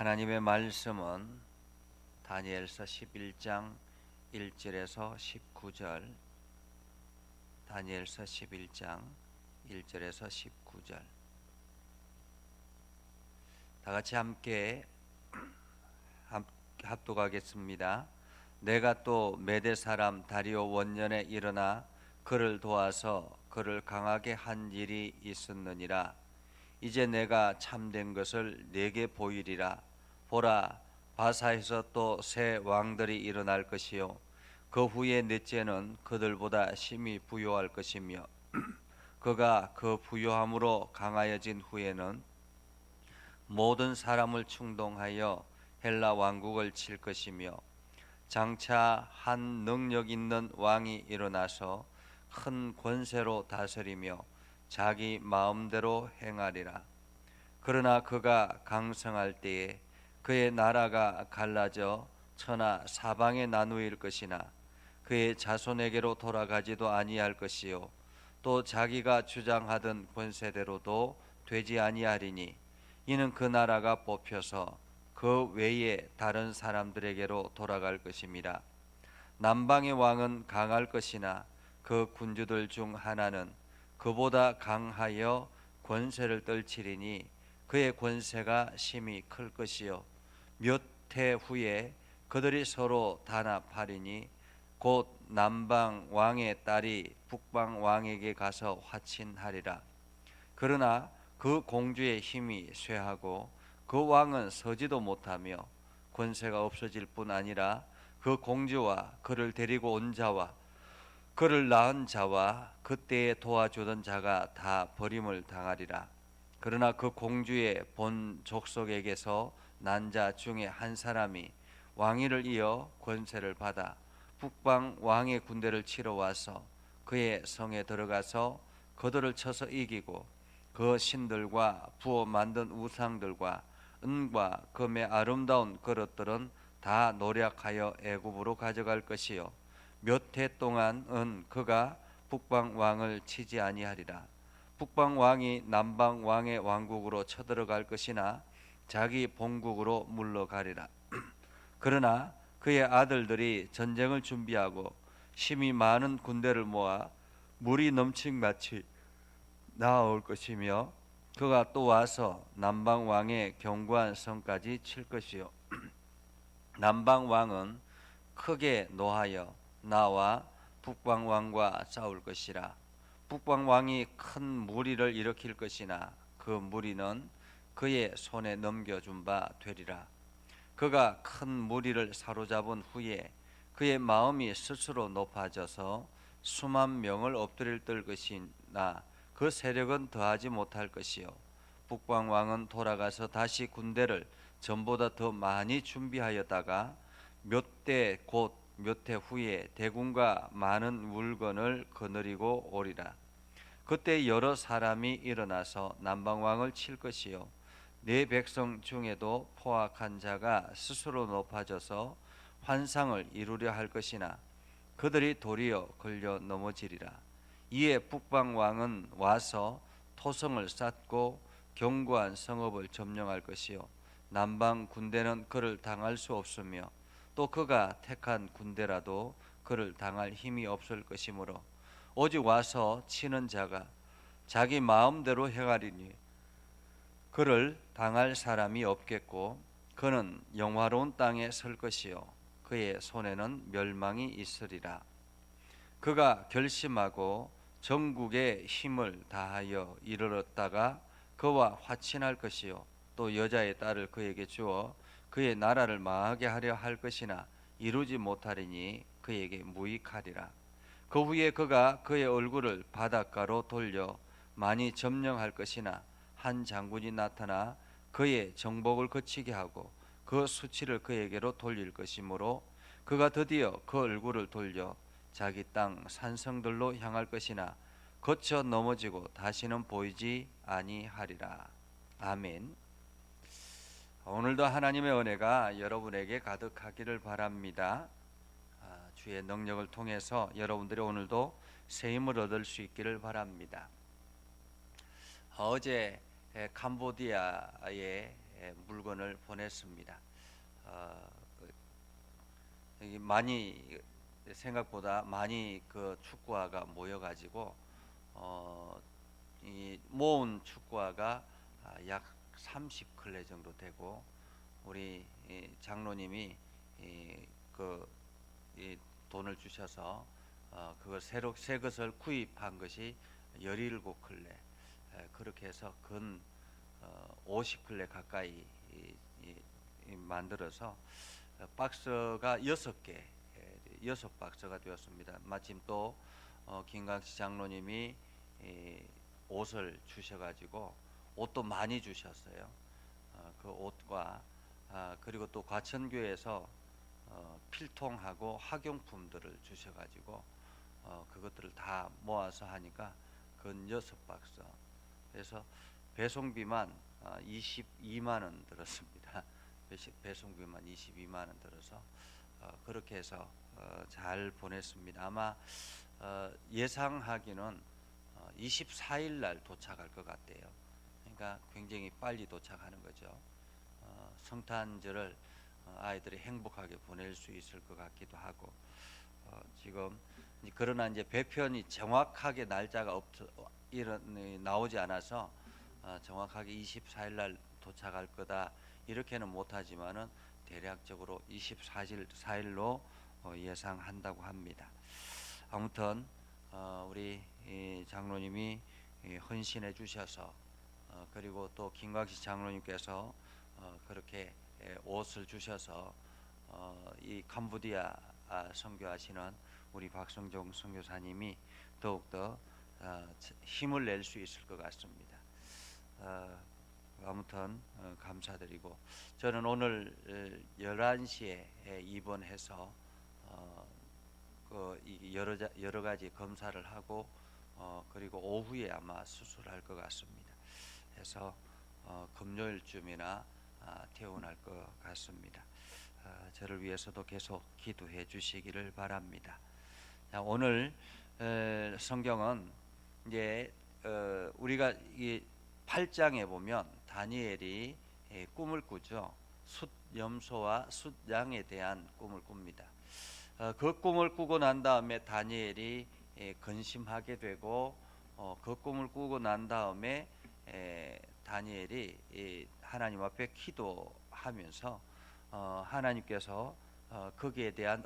하나님의 말씀은 다니엘서 11장 1절에서 19절, 다니엘서 11장 1절에서 19절. 다 같이 함께 합독하겠습니다. 내가 또 메대 사람 다리오 원년에 일어나 그를 도와서 그를 강하게 한 일이 있었느니라. 이제 내가 참된 것을 네게 보이리라. 보라, 바사에서 또 새 왕들이 일어날 것이요 그 후에 넷째는 그들보다 심히 부요할 것이며 그가 그 부요함으로 강하여진 후에는 모든 사람을 충동하여 헬라 왕국을 칠 것이며 장차 한 능력 있는 왕이 일어나서 큰 권세로 다스리며 자기 마음대로 행하리라. 그러나 그가 강성할 때에 그의 나라가 갈라져 천하 사방에 나누일 것이나 그의 자손에게로 돌아가지도 아니할 것이요 또 자기가 주장하던 권세대로도 되지 아니하리니 이는 그 나라가 뽑혀서 그 외에 다른 사람들에게로 돌아갈 것임이라. 남방의 왕은 강할 것이나 그 군주들 중 하나는 그보다 강하여 권세를 떨치리니 그의 권세가 심히 클 것이요 몇 해 후에 그들이 서로 단합하리니 곧 남방 왕의 딸이 북방 왕에게 가서 화친하리라. 그러나 그 공주의 힘이 쇠하고 그 왕은 서지도 못하며 권세가 없어질 뿐 아니라 그 공주와 그를 데리고 온 자와 그를 낳은 자와 그때에 도와주던 자가 다 버림을 당하리라. 그러나 그 공주의 본 족속에게서 난 자 중에 한 사람이 왕위를 이어 권세를 받아 북방 왕의 군대를 치러 와서 그의 성에 들어가서 그들을 쳐서 이기고 그 신들과 부어 만든 우상들과 은과 금의 아름다운 그릇들은 다 노략하여 애굽으로 가져갈 것이요 몇 해 동안은 그가 북방 왕을 치지 아니하리라. 북방 왕이 남방 왕의 왕국으로 쳐들어갈 것이나 자기 본국으로 물러가리라. 그러나 그의 아들들이 전쟁을 준비하고 심히 많은 군대를 모아 물이 넘친마치 나아올 것이며 그가 또 와서 남방 왕의 견고한 성까지 칠 것이요 남방 왕은 크게 노하여 나와 북방 왕과 싸울 것이라. 북방 왕이 큰 무리를 일으킬 것이나 그 무리는 그의 손에 넘겨준 바 되리라. 그가 큰 무리를 사로잡은 후에 그의 마음이 스스로 높아져서 수만 명을 엎드릴 것이나 그 세력은 더하지 못할 것이요 북방 왕은 돌아가서 다시 군대를 전보다 더 많이 준비하였다가 몇 해 후에 대군과 많은 물건을 거느리고 오리라. 그때 여러 사람이 일어나서 남방 왕을 칠 것이요 네 백성 중에도 포악한 자가 스스로 높아져서 환상을 이루려 할 것이나 그들이 도리어 걸려 넘어지리라. 이에 북방 왕은 와서 토성을 쌓고 견고한 성읍을 점령할 것이요 남방 군대는 그를 당할 수 없으며 또 그가 택한 군대라도 그를 당할 힘이 없을 것이므로 오직 와서 치는 자가 자기 마음대로 행하리니 그를 당할 사람이 없겠고 그는 영화로운 땅에 설 것이요 그의 손에는 멸망이 있으리라. 그가 결심하고 전국에 힘을 다하여 이르렀다가 그와 화친할 것이요 또 여자의 딸을 그에게 주어 그의 나라를 망하게 하려 할 것이나 이루지 못하리니 그에게 무익하리라. 그 후에 그가 그의 얼굴을 바닷가로 돌려 많이 점령할 것이나 한 장군이 나타나 그의 정복을 거치게 하고 그 수치를 그에게로 돌릴 것이므로 그가 드디어 그 얼굴을 돌려 자기 땅 산성들로 향할 것이나 거쳐 넘어지고 다시는 보이지 아니하리라. 아멘. 오늘도 하나님의 은혜가 여러분에게 가득하기를 바랍니다. 주의 능력을 통해서 여러분들이 오늘도 새 힘을 얻을 수 있기를 바랍니다. 어제 캄보디아의 물건을 보냈습니다. 많이 생각보다 많이 그 축구화가 모여가지고 이 모은 축구화가 약 30클레 정도 되고 우리 장로님이 이 돈을 주셔서 그걸 새로 새 것을 구입한 것이 17클레 그렇게 해서 근 50클레 가까이 만들어서 박스가 6개, 6박스가 되었습니다. 마침 또 김강식 장로님이 옷을 주셔가지고 옷도 많이 주셨어요. 그 옷과 그리고 또 과천교회에서 필통하고 학용품들을 주셔가지고 그것들을 다 모아서 하니까 근 6박스. 그래서 배송비만 22만 원 들었습니다. 배송비만 22만 원 들어서 그렇게 해서 잘 보냈습니다. 아마 예상하기는 24일 날 도착할 것 같대요. 그러니까 굉장히 빨리 도착하는 거죠. 성탄절을 아이들이 행복하게 보낼 수 있을 것 같기도 하고 지금 그러나 이제 배편이 정확하게 날짜가 나오지 않아서 정확하게 24일 날 도착할 거다 이렇게는 못하지만은 대략적으로 24일로 예상한다고 합니다. 아무튼 우리 장로님이 헌신해 주셔서 그리고 또 김광식 장로님께서 그렇게 옷을 주셔서 이 캄보디아 선교하시는 우리 박성종 선교사님이 더욱더 힘을 낼 수 있을 것 같습니다. 아무튼 감사드리고 저는 오늘 11시에 입원해서 여러 가지 검사를 하고 그리고 오후에 아마 수술할 것 같습니다. 그래서 금요일쯤이나 퇴원할 것 같습니다. 저를 위해서도 계속 기도해 주시기를 바랍니다. 자, 오늘 성경은 이제 우리가 이 8장에 보면 다니엘이 꿈을 꾸죠. 숫염소와 숫양에 대한 꿈을 꿉니다. 그 꿈을 꾸고 난 다음에 다니엘이 근심하게 되고 그 꿈을 꾸고 난 다음에 다니엘이 하나님 앞에 기도하면서 하나님께서 거기에 대한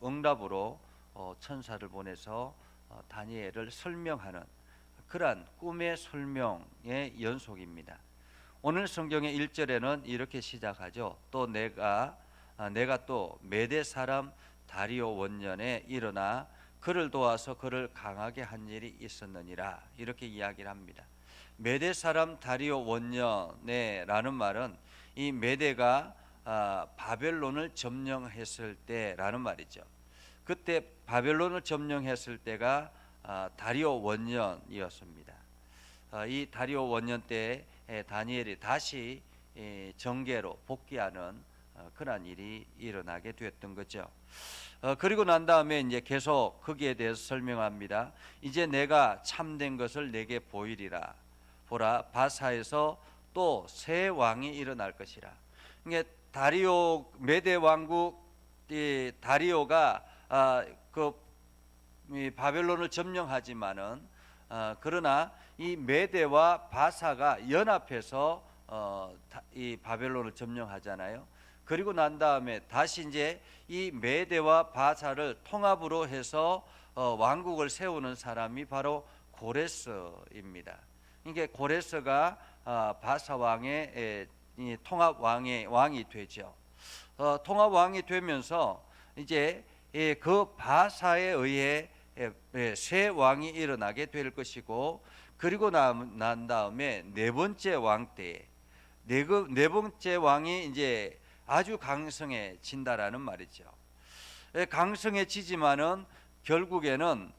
응답으로 천사를 보내서 다니엘을 설명하는 그러한 꿈의 설명의 연속입니다. 오늘 성경의 1절에는 이렇게 시작하죠. 또 내가 또 메대 사람 다리오 원년에 일어나 그를 도와서 그를 강하게 한 일이 있었느니라 이렇게 이야기를 합니다. 메대 사람 다리오 원년에라는 말은 이 메대가 바벨론을 점령했을 때라는 말이죠. 그때 바벨론을 점령했을 때가 다리오 원년이었습니다. 이 다리오 원년 때 다니엘이 다시 정계로 복귀하는 그러한 일이 일어나게 되었던 거죠. 그리고 난 다음에 이제 계속 거기에 대해서 설명합니다. 이제 내가 참된 것을 내게 보이리라. 보라, 바사에서 또 새 왕이 일어날 것이라. 이게 다리오 메대 왕국 다리오가 이 바벨론을 점령하지만은 그러나 이 메대와 바사가 연합해서 이 바벨론을 점령하잖아요. 그리고 난 다음에 다시 이제 이 메대와 바사를 통합으로 해서 왕국을 세우는 사람이 바로 고레스입니다. 이게 고레스가 바사 왕의 통합 왕이 되죠. 통합 왕이 되면서 이제 그 바사에 의해 새 왕이 일어나게 될 것이고 그리고 난 다음에 네 번째 왕 때에 네 번째 왕이 이제 아주 강성해진다라는 말이죠. 강성해지지만은 결국에는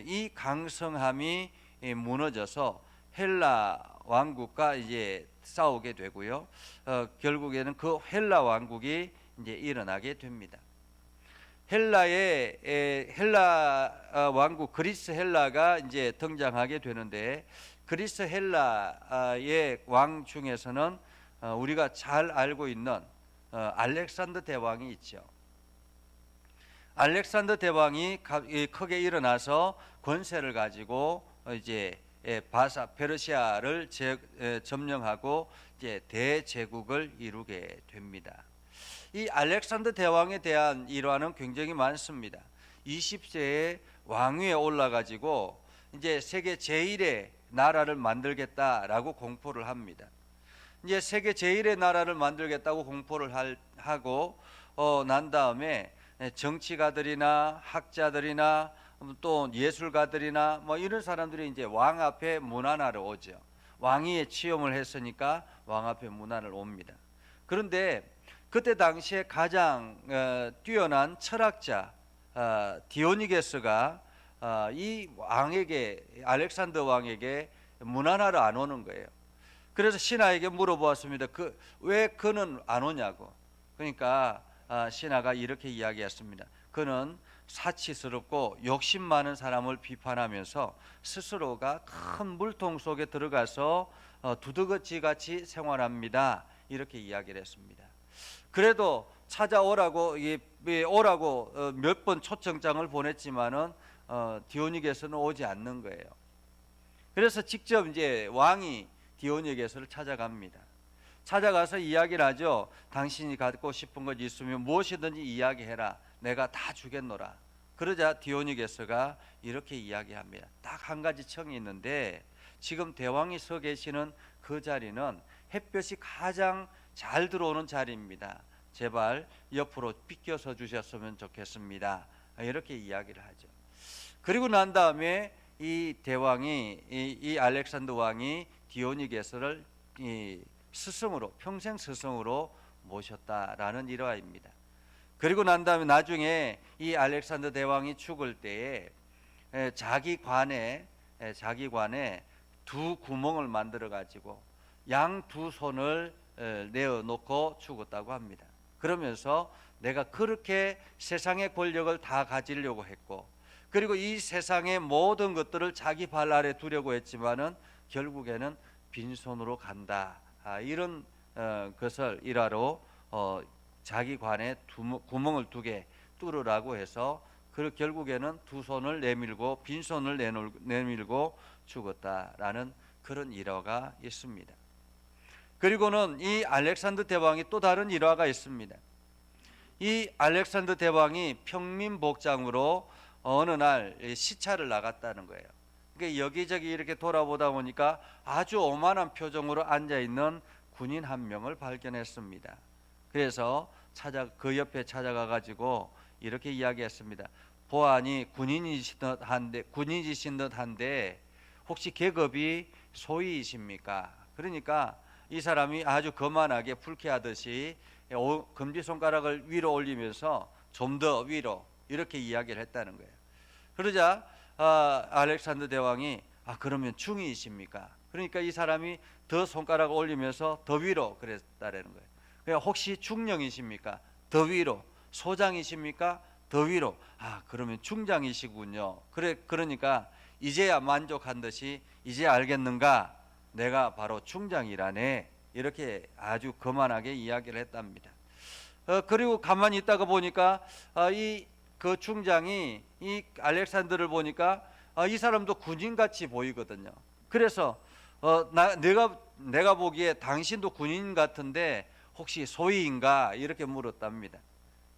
이 강성함이 무너져서 헬라 왕국과 이제 싸우게 되고요. 결국에는 그 헬라 왕국이 이제 일어나게 됩니다. 헬라 왕국 그리스 헬라가 이제 등장하게 되는데 그리스 헬라의 왕 중에서는 우리가 잘 알고 있는 알렉산더 대왕이 있죠. 알렉산더 대왕이 크게 일어나서 권세를 가지고 이제 페르시아를 점령하고 이제 대제국을 이루게 됩니다. 이 알렉산더 대왕에 대한 일화는 굉장히 많습니다. 20세에 왕위에 올라가지고 이제 세계 제1의 나라를 만들겠다라고 공포를 합니다. 이제 세계 제1의 나라를 만들겠다고 공포를 하고 난 다음에 정치가들이나 학자들이나 또 예술가들이나 뭐 이런 사람들이 이제 왕 앞에 문안하러 오죠. 왕위에 취임을 했으니까 왕 앞에 문안을 옵니다. 그런데 그때 당시에 가장 뛰어난 철학자 디오니게스가 이 왕에게, 알렉산더 왕에게 문안하러 안 오는 거예요. 그래서 신하에게 물어보았습니다. 왜 그는 안 오냐고. 그러니까 신하가 이렇게 이야기했습니다. 그는 사치스럽고 욕심 많은 사람을 비판하면서 스스로가 큰 물통 속에 들어가서 두더지같이 생활합니다. 이렇게 이야기를 했습니다. 그래도 찾아오라고 오라고 몇 번 초청장을 보냈지만은 디오니게스는 오지 않는 거예요. 그래서 직접 이제 왕이 디오니게스를 찾아갑니다. 찾아가서 이야기를 하죠. 당신이 갖고 싶은 것 있으면 무엇이든지 이야기해라. 내가 다 주겠노라. 그러자 디오니게스가 이렇게 이야기합니다. 딱 한 가지 청이 있는데 지금 대왕이 서 계시는 그 자리는 햇볕이 가장 잘 들어오는 자리입니다. 제발 옆으로 비껴서 주셨으면 좋겠습니다. 이렇게 이야기를 하죠. 그리고 난 다음에 이 대왕이 이 알렉산더 왕이 디오니게스를 스승으로, 평생 스승으로 모셨다라는 일화입니다. 그리고 난 다음에 나중에 이 알렉산더 대왕이 죽을 때에 자기 관에 두 구멍을 만들어 가지고 양 두 손을 내어 놓고 죽었다고 합니다. 그러면서 내가 그렇게 세상의 권력을 다 가지려고 했고, 그리고 이 세상의 모든 것들을 자기 발 아래 두려고 했지만은 결국에는 빈손으로 간다. 이런 것을 일화로 자기 관에 구멍을 두 개 뚫으라고 해서 결국에는 두 손을 내밀고 빈손을 내밀고 죽었다라는 그런 일화가 있습니다. 그리고는 이 알렉산더 대왕이 또 다른 일화가 있습니다. 이 알렉산더 대왕이 평민복장으로 어느 날 시차를 나갔다는 거예요. 그러니까 여기저기 이렇게 돌아보다 보니까 아주 오만한 표정으로 앉아있는 군인 한 명을 발견했습니다. 그래서 그 옆에 찾아가 가지고 이렇게 이야기했습니다. 보아하니 군인이신 듯한데 혹시 계급이 소위이십니까? 그러니까 이 사람이 아주 거만하게 불쾌하듯이 검지손가락을 위로 올리면서 좀 더 위로 이렇게 이야기를 했다는 거예요. 그러자 알렉산더 대왕이 그러면 중이이십니까? 그러니까 이 사람이 더 손가락을 올리면서 더 위로 그랬다는 거예요. 그러니까 혹시 중령이십니까? 더 위로. 소장이십니까? 더 위로. 그러면 중장이시군요. 그러니까 이제야 만족한 듯이 이제 알겠는가? 내가 바로 중장이라네. 이렇게 아주 거만하게 이야기를 했답니다. 그리고 가만히 있다가 보니까 그 중장이 이 알렉산더를 보니까 이 사람도 군인같이 보이거든요. 그래서 내가 보기에 당신도 군인 같은데 혹시 소위인가? 이렇게 물었답니다.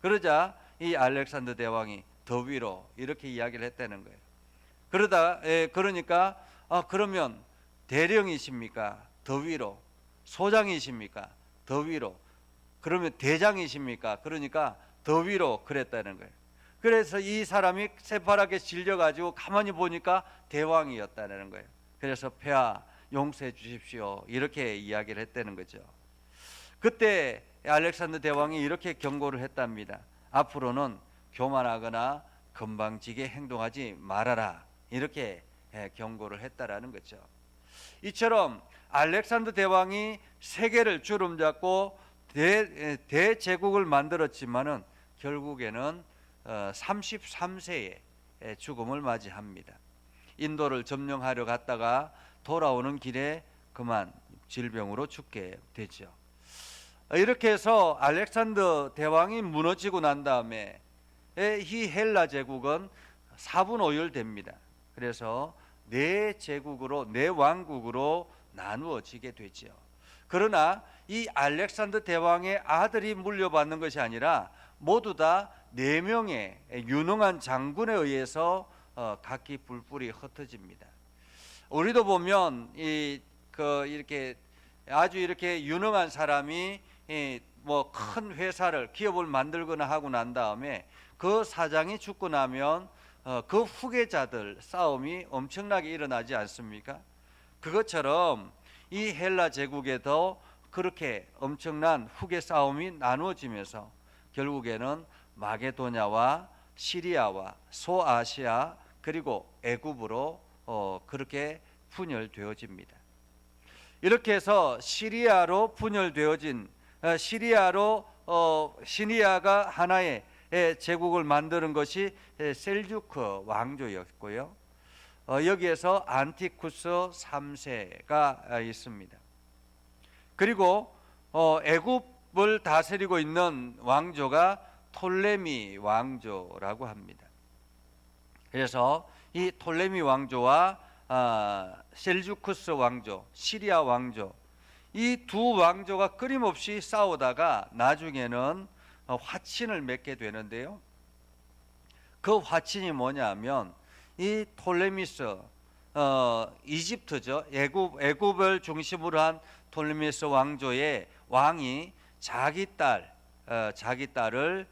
그러자 이 알렉산더 대왕이 더 위로 이렇게 이야기를 했다는 거예요. 그러니까 그러면 대령이십니까? 더 위로. 소장이십니까? 더 위로. 그러면 대장이십니까? 그러니까 더 위로 그랬다는 거예요. 그래서 이 사람이 새파랗게 질려가지고 가만히 보니까 대왕이었다는 거예요. 그래서 폐하 용서해 주십시오. 이렇게 이야기를 했다는 거죠. 그때 알렉산더 대왕이 이렇게 경고를 했답니다. 앞으로는 교만하거나 건방지게 행동하지 말아라. 이렇게 경고를 했다라는 거죠. 이처럼 알렉산더 대왕이 세계를 주름잡고 대제국을 만들었지만은 결국에는 33세에 죽음을 맞이합니다. 인도를 점령하려 갔다가 돌아오는 길에 그만 질병으로 죽게 되죠. 이렇게 해서 알렉산더 대왕이 무너지고 난 다음에 이 헬라 제국은 4분오열됩니다. 그래서 네 제국으로, 네 왕국으로 나누어지게 되죠. 그러나 이 알렉산더 대왕의 아들이 물려받는 것이 아니라 모두 다 4명의 유능한 장군에 의해서 각기 뿔뿔이 흩어집니다. 우리도 보면 이렇게 아주 이렇게 유능한 사람이 뭐 큰 회사를, 기업을 만들거나 하고 난 다음에 그 사장이 죽고 나면 그 후계자들 싸움이 엄청나게 일어나지 않습니까? 그것처럼 이 헬라 제국에도 그렇게 엄청난 후계 싸움이 나누어지면서 결국에는 마게도냐와 시리아와 소아시아 그리고 애굽으로 그렇게 분열되어집니다. 이렇게 해서 시리아로 분열되어진 시리아가 하나의 제국을 만드는 것이 셀주크 왕조였고요. 여기에서 안티쿠스 3세가 있습니다. 그리고 애굽을 다스리고 있는 왕조가 톨레미 왕조라고 합니다. 그래서 이 톨레미 왕조와 셀주쿠스 왕조, 시리아 왕조, 이 두 왕조가 끊임없이 싸우다가 나중에는 화친을 맺게 되는데요. 그 화친이 뭐냐면 이 톨레미스, 이집트죠. 애굽을 중심으로 한 톨레미스 왕조의 왕이 자기 딸을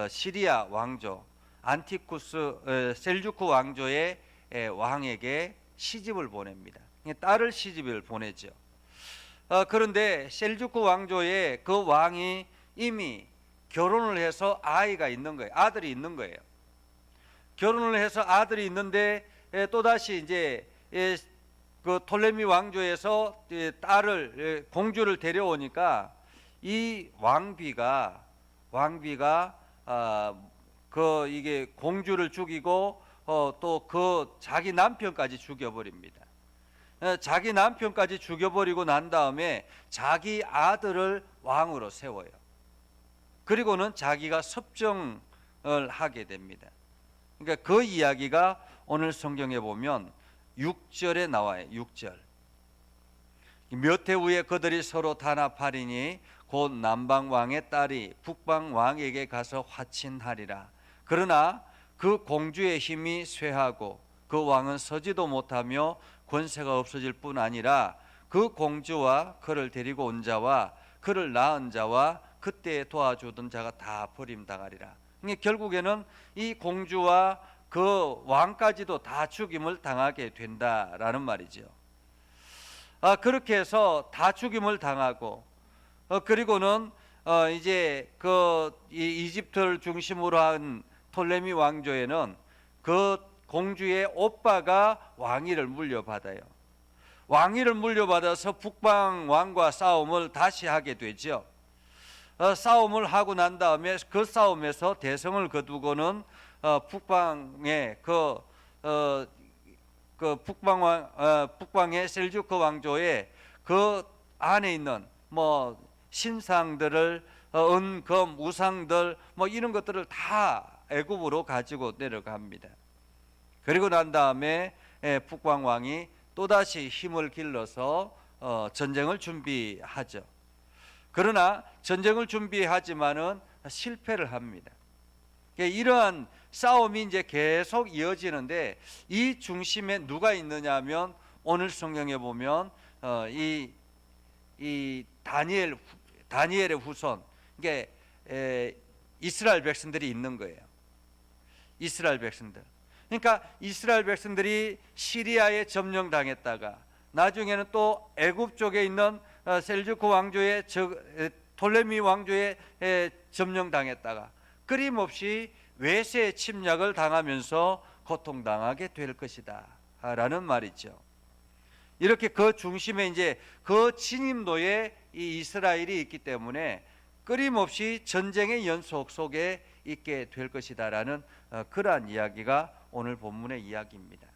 시리아 왕조 안티쿠스 셀주크 왕조의 왕에게 시집을 보냅니다. 딸을 시집을 보내죠. 그런데 셀주크 왕조의 그 왕이 이미 결혼을 해서 아이가 있는 거예요. 아들이 있는 거예요. 결혼을 해서 아들이 있는데 또다시 이제 그 톨레미 왕조에서 공주를 데려오니까 이 왕비가 이게 공주를 죽이고 또 그 자기 남편까지 죽여버립니다. 자기 남편까지 죽여버리고 난 다음에 자기 아들을 왕으로 세워요. 그리고는 자기가 섭정을 하게 됩니다. 그러니까 그 이야기가 오늘 성경에 보면 6절에 나와요. 6절. 몇 해 후에 그들이 서로 단합하리니 곧 남방 왕의 딸이 북방 왕에게 가서 화친하리라. 그러나 그 공주의 힘이 쇠하고 그 왕은 서지도 못하며 권세가 없어질 뿐 아니라 그 공주와 그를 데리고 온 자와 그를 낳은 자와 그때 도와주던 자가 다 버림당하리라. 그러니까 결국에는 이 공주와 그 왕까지도 다 죽임을 당하게 된다라는 말이죠. 그렇게 해서 다 죽임을 당하고 그리고는 이제 이 이집트를 중심으로 한 톨레미 왕조에는 그 공주의 오빠가 왕위를 물려받아요. 왕위를 물려받아서 북방 왕과 싸움을 다시 하게 되죠. 싸움을 하고 난 다음에 그 싸움에서 대성을 거두고는 북방의 북방의 셀주크 왕조의 그 안에 있는 뭐 신상들을 은, 금, 우상들 뭐 이런 것들을 다 애굽으로 가지고 내려갑니다. 그리고 난 다음에 북방 왕이 또다시 힘을 길러서 전쟁을 준비하죠. 그러나 전쟁을 준비하지만은 실패를 합니다. 이러한 싸움이 이제 계속 이어지는데 이 중심에 누가 있느냐면 오늘 성경에 보면 이 다니엘의 후손, 이게 이스라엘 백성들이 있는 거예요. 이스라엘 백성들. 그러니까 이스라엘 백성들이 시리아에 점령당했다가 나중에는 또 애굽 쪽에 있는 셀주크 왕조의 톨레미 왕조에 점령당했다가 끊임없이 외세 침략을 당하면서 고통당하게 될 것이다 라는 말이죠. 이렇게 그 중심에 이제 그 진임도에 이 이스라엘이 있기 때문에 끊임없이 전쟁의 연속 속에 있게 될 것이다라는 그러한 이야기가 오늘 본문의 이야기입니다.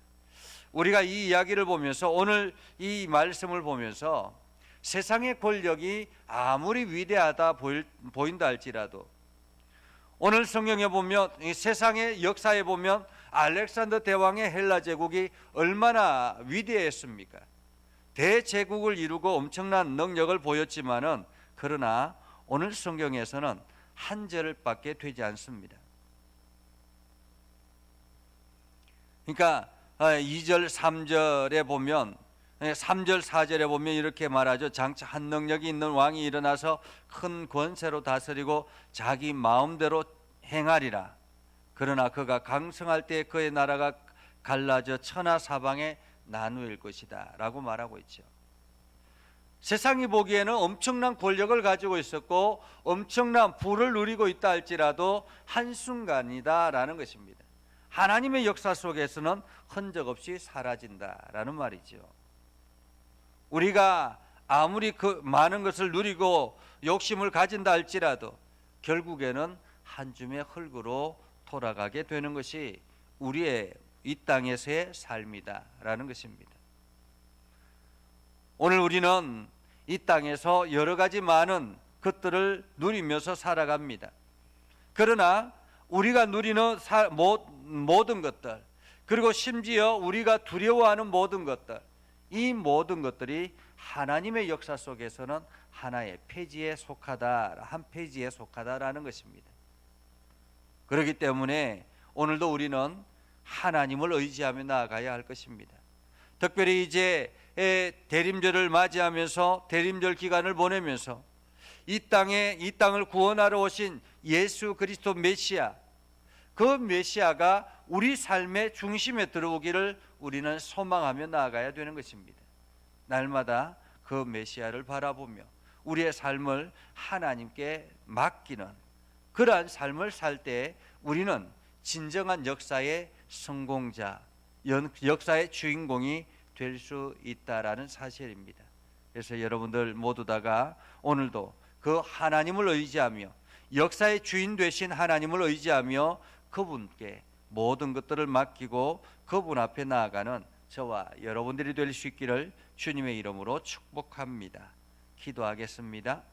우리가 이 이야기를 보면서 오늘 이 말씀을 보면서 세상의 권력이 아무리 위대하다 보인다 할지라도 오늘 성경에 보면, 이 세상의 역사에 보면 알렉산더 대왕의 헬라 제국이 얼마나 위대했습니까? 대제국을 이루고 엄청난 능력을 보였지만은, 그러나 오늘 성경에서는 한 절밖에 되지 않습니다. 그러니까 2절 3절에 보면, 3절 4절에 보면 이렇게 말하죠. 장차 한 능력이 있는 왕이 일어나서 큰 권세로 다스리고 자기 마음대로 행하리라. 그러나 그가 강성할 때 그의 나라가 갈라져 천하사방에 나누일 것이다 라고 말하고 있죠. 세상이 보기에는 엄청난 권력을 가지고 있었고 엄청난 부를 누리고 있다 할지라도 한순간이다 라는 것입니다. 하나님의 역사 속에서는 흔적 없이 사라진다라는 말이죠. 우리가 아무리 그 많은 것을 누리고 욕심을 가진다 할지라도 결국에는 한 줌의 흙으로 돌아가게 되는 것이 우리의 이 땅에서의 삶이다라는 것입니다. 오늘 우리는 이 땅에서 여러 가지 많은 것들을 누리면서 살아갑니다. 그러나 우리가 누리는 모든 것들, 그리고 심지어 우리가 두려워하는 모든 것들, 이 모든 것들이 하나님의 역사 속에서는 하나의 페이지에 속하다, 한 페이지에 속하다라는 것입니다. 그렇기 때문에 오늘도 우리는 하나님을 의지하며 나아가야 할 것입니다. 특별히 이제 대림절을 맞이하면서, 대림절 기간을 보내면서 이 땅을 구원하러 오신 예수 그리스도 메시아, 그 메시아가 우리 삶의 중심에 들어오기를 우리는 소망하며 나아가야 되는 것입니다. 날마다 그 메시아를 바라보며 우리의 삶을 하나님께 맡기는 그러한 삶을 살 때 우리는 진정한 역사의 성공자, 역사의 주인공이 될 수 있다라는 사실입니다. 그래서 여러분들 모두 다가 오늘도 그 하나님을 의지하며, 역사의 주인 되신 하나님을 의지하며 그분께 모든 것들을 맡기고 그분 앞에 나아가는 저와 여러분들이 될 수 있기를 주님의 이름으로 축복합니다. 기도하겠습니다.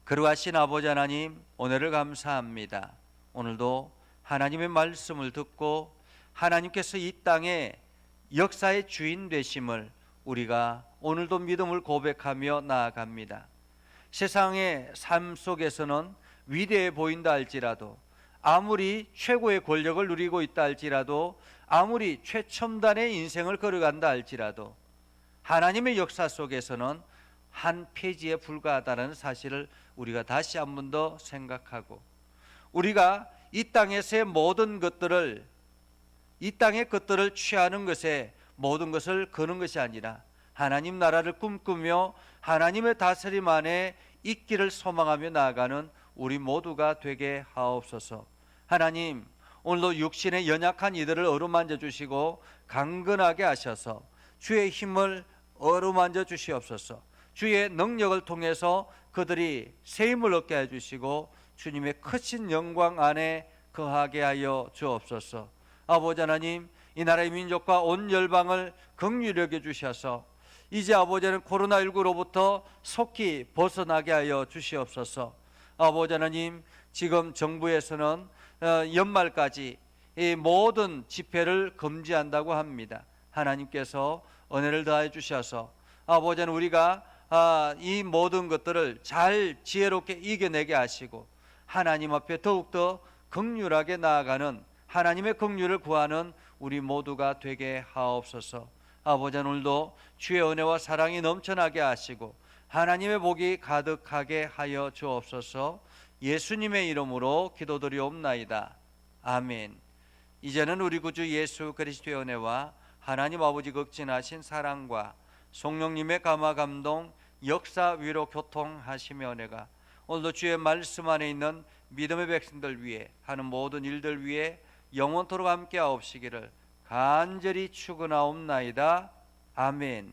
거룩하신 아버지 하나님, 오늘을 감사합니다. 오늘도 하나님의 말씀을 듣고 하나님께서 이 땅에 역사의 주인 되심을 우리가 오늘도 믿음을 고백하며 나아갑니다. 세상의 삶 속에서는 위대해 보인다 할지라도, 아무리 최고의 권력을 누리고 있다 할지라도, 아무리 최첨단의 인생을 걸어간다 할지라도 하나님의 역사 속에서는 한 페이지에 불과하다는 사실을 우리가 다시 한 번 더 생각하고, 우리가 이 땅에서의 모든 것들을, 이 땅의 것들을 취하는 것에 모든 것을 거는 것이 아니라 하나님 나라를 꿈꾸며 하나님의 다스림 안에 있기를 소망하며 나아가는 우리 모두가 되게 하옵소서. 하나님, 오늘도 육신의 연약한 이들을 어루만져 주시고 강건하게 하셔서 주의 힘을 어루만져 주시옵소서. 주의 능력을 통해서 그들이 새 힘을 얻게 해주시고 주님의 크신 영광 안에 거하게 하여 주옵소서. 아버지 하나님, 이 나라의 민족과 온 열방을 긍휼히 여겨 주셔서 이제 아버지는 코로나19로부터 속히 벗어나게 하여 주시옵소서. 아버지 하나님, 지금 정부에서는 연말까지 이 모든 집회를 금지한다고 합니다. 하나님께서 은혜를 더해 주셔서 아버지는 우리가 이 모든 것들을 잘 지혜롭게 이겨내게 하시고 하나님 앞에 더욱더 긍휼하게 나아가는, 하나님의 긍휼을 구하는 우리 모두가 되게 하옵소서. 아버지, 오늘도 주의 은혜와 사랑이 넘쳐나게 하시고 하나님의 복이 가득하게 하여 주옵소서. 예수님의 이름으로 기도드리옵나이다. 아멘. 이제는 우리 구주 예수 그리스도의 은혜와 하나님 아버지 극진하신 사랑과 성령님의 감화 감동, 역사 위로 교통하시며 은혜가 오늘도 주의 말씀 안에 있는 믿음의 백성들 위해 하는 모든 일들 위해 영원토록 함께 하옵시기를 간절히 축원하옵나이다. 아멘.